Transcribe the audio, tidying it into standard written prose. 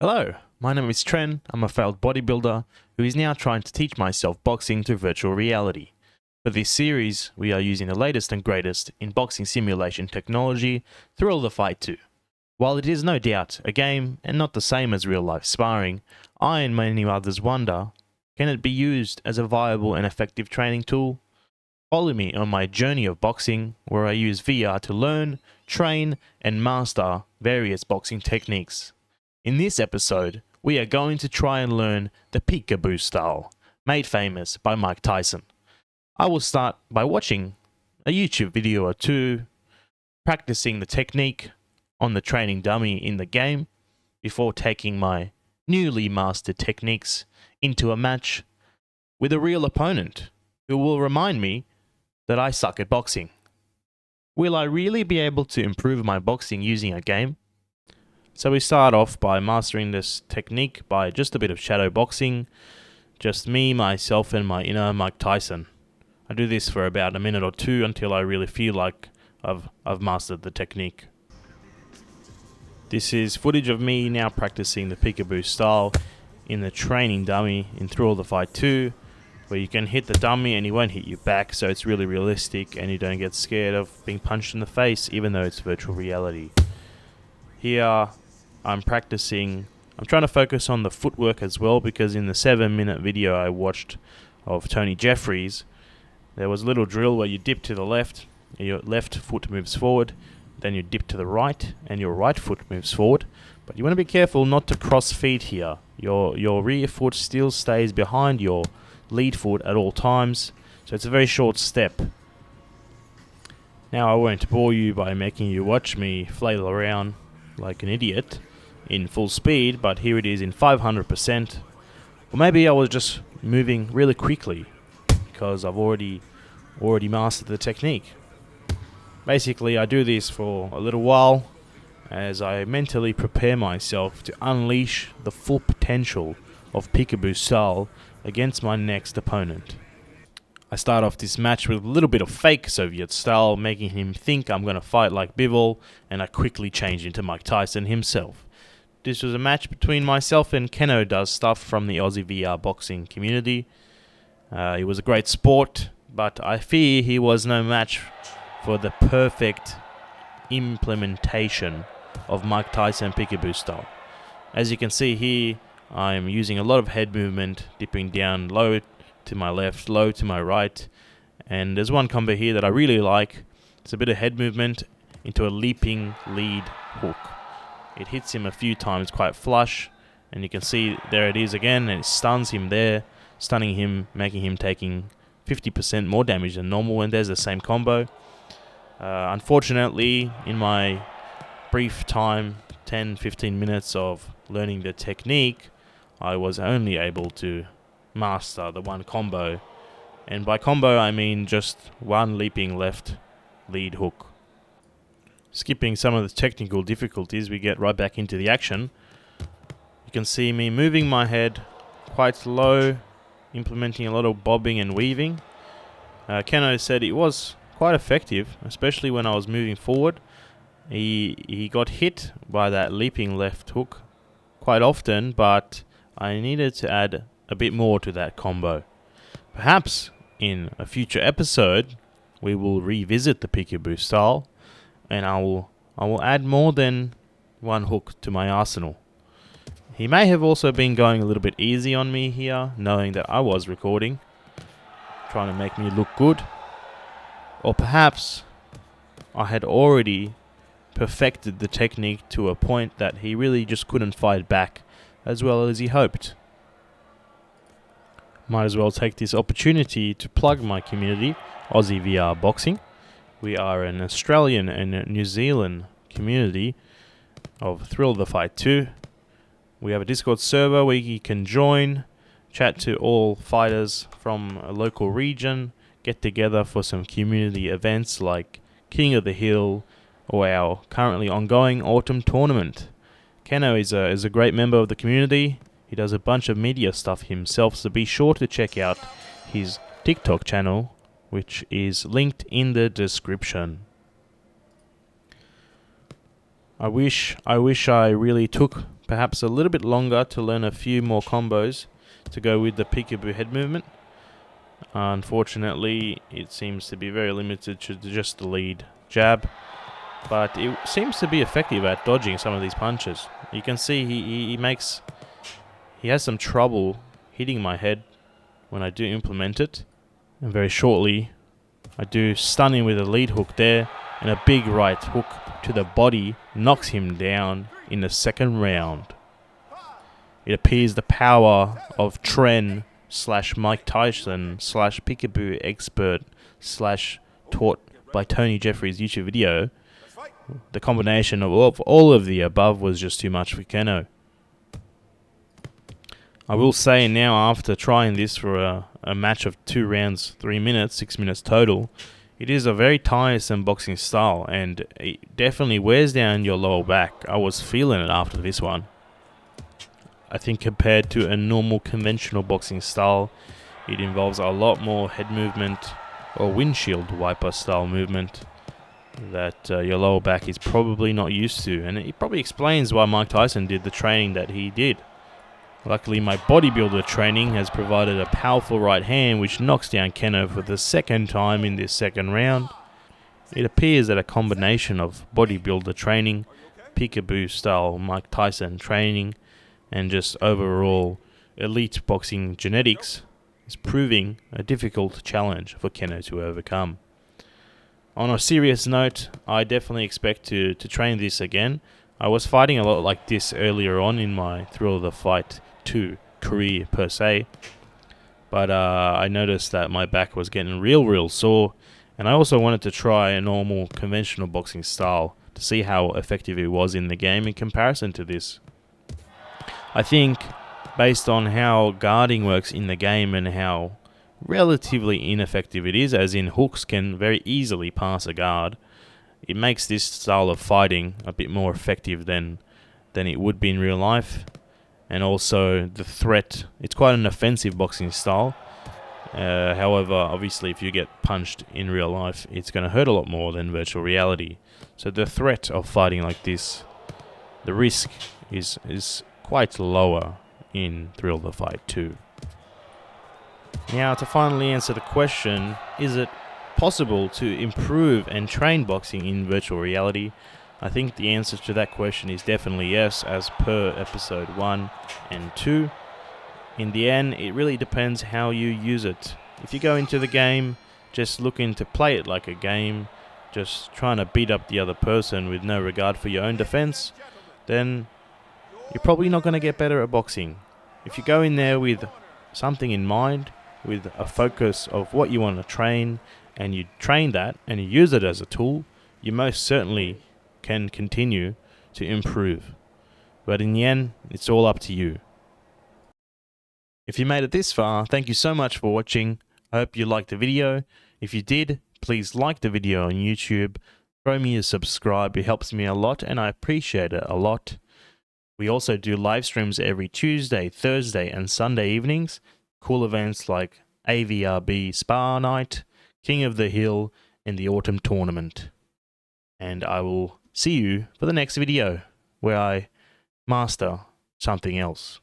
Hello, my name is Tren. I'm a failed bodybuilder who is now trying to teach myself boxing through virtual reality. For this series, we are using the latest and greatest in boxing simulation technology, Thrill the Fight 2. While it is no doubt a game and not the same as real life sparring, I and many others wonder, can it be used as a viable and effective training tool? Follow me on my journey of boxing, where I use VR to learn, train, and master various boxing techniques. In this episode, we are going to try and learn the peekaboo style, made famous by Mike Tyson. I will start by watching a YouTube video or two, practicing the technique on the training dummy in the game, before taking my newly mastered techniques into a match with a real opponent who will remind me that I suck at boxing. Will I really be able to improve my boxing using a game? So we start off by mastering this technique by just a bit of shadow boxing. Just me, myself, and my inner Mike Tyson. I do this for about a minute or two until I really feel like I've mastered the technique. This is footage of me now practicing the peekaboo style in the training dummy in Thrill the Fight 2, where you can hit the dummy and he won't hit you back, so it's really realistic and you don't get scared of being punched in the face even though it's virtual reality. Here I'm practicing, I'm trying to focus on the footwork as well, because in the 7-minute video I watched of Tony Jeffries, there was a little drill where you dip to the left, and your left foot moves forward, then you dip to the right and your right foot moves forward. But you want to be careful not to cross feet here. Your rear foot still stays behind your lead foot at all times, so it's a very short step. Now I won't bore you by making you watch me flail around like an idiot in full speed, but here it is in 500%. Or maybe I was just moving really quickly because I've already mastered the technique. Basically, I do this for a little while as I mentally prepare myself to unleash the full potential of peekaboo style against my next opponent. I start off this match with a little bit of fake Soviet style, making him think I'm going to fight like Bivol, and I quickly change into Mike Tyson himself. This was a match between myself and Keno Does Stuff from the Aussie VR boxing community. It was a great sport, but I fear he was no match for the perfect implementation of Mike Tyson peekaboo style. As you can see here, I'm using a lot of head movement, dipping down low to my left, low to my right, and there's one combo here that I really like. It's a bit of head movement into a leaping lead hook. It hits him a few times quite flush, and you can see there it is again, and it stuns him there, stunning him, making him taking 50% more damage than normal, and there's the same combo. Unfortunately, in my brief time, 10-15 minutes of learning the technique, I was only able to master the one combo, and by combo I mean just one leaping left lead hook. Skipping some of the technical difficulties, we get right back into the action. You can see me moving my head quite low, implementing a lot of bobbing and weaving. Keno said it was quite effective, especially when I was moving forward. He got hit by that leaping left hook quite often, but I needed to add a bit more to that combo. Perhaps in a future episode we will revisit the peekaboo style, and I will add more than one hook to my arsenal. He may have also been going a little bit easy on me here, knowing that I was recording, trying to make me look good. Or perhaps I had already perfected the technique to a point that he really just couldn't fight back as well as he hoped. Might as well take this opportunity to plug my community, Aussie VR Boxing. We are an Australian and a New Zealand community of Thrill the Fight 2. We have a Discord server where you can join, chat to all fighters from a local region, get together for some community events like King of the Hill or our currently ongoing autumn tournament. Keno is a great member of the community. He does a bunch of media stuff himself, so be sure to check out his TikTok channel, which is linked in the description. I wish I really took perhaps a little bit longer to learn a few more combos to go with the peekaboo head movement. Unfortunately, it seems to be very limited to just the lead jab, but it seems to be effective at dodging some of these punches. You can see he has some trouble hitting my head when I do implement it, and very shortly I do stun him with a lead hook there, and a big right hook to the body knocks him down in the second round. It appears the power of Tren / Mike Tyson / peekaboo expert / taught by Tony Jeffries' YouTube video. The combination of all of the above was just too much for Keno. I will say now, after trying this for a match of 2 rounds, 3 minutes, 6 minutes total, it is a very tiresome boxing style, and it definitely wears down your lower back. I was feeling it after this one. I think compared to a normal conventional boxing style, it involves a lot more head movement or windshield wiper style movement that your lower back is probably not used to, and it probably explains why Mike Tyson did the training that he did. Luckily, my bodybuilder training has provided a powerful right hand which knocks down Keno for the second time in this second round. It appears that a combination of bodybuilder training, peekaboo style Mike Tyson training, and just overall elite boxing genetics is proving a difficult challenge for Keno to overcome. On a serious note, I definitely expect to train this again. I was fighting a lot like this earlier on in my Thrill of the Fight 2 career per se, but I noticed that my back was getting real sore, and I also wanted to try a normal conventional boxing style to see how effective it was in the game in comparison to this. I think based on how guarding works in the game and how relatively ineffective it is, as in hooks can very easily pass a guard, it makes this style of fighting a bit more effective than it would be in real life. And also the threat, it's quite an offensive boxing style. However, obviously if you get punched in real life, it's going to hurt a lot more than virtual reality. So the threat of fighting like this, the risk is quite lower in Thrill of the Fight 2. Now, to finally answer the question, is it possible to improve and train boxing in virtual reality? I think the answer to that question is definitely yes, as per episode 1 and 2. In the end, it really depends how you use it. If you go into the game just looking to play it like a game, just trying to beat up the other person with no regard for your own defense, then you're probably not going to get better at boxing. If you go in there with something in mind, with a focus of what you want to train, and you train that and you use it as a tool, you most certainly can continue to improve. But in the end, it's all up to you. If you made it this far, thank you so much for watching. I hope you liked the video. If you did, please like the video on YouTube. Throw me a subscribe. It helps me a lot and I appreciate it a lot. We also do live streams every Tuesday, Thursday and Sunday evenings. Cool events like AVRB Spa Night, King of the Hill, and the Autumn Tournament. And I will see you for the next video where I master something else.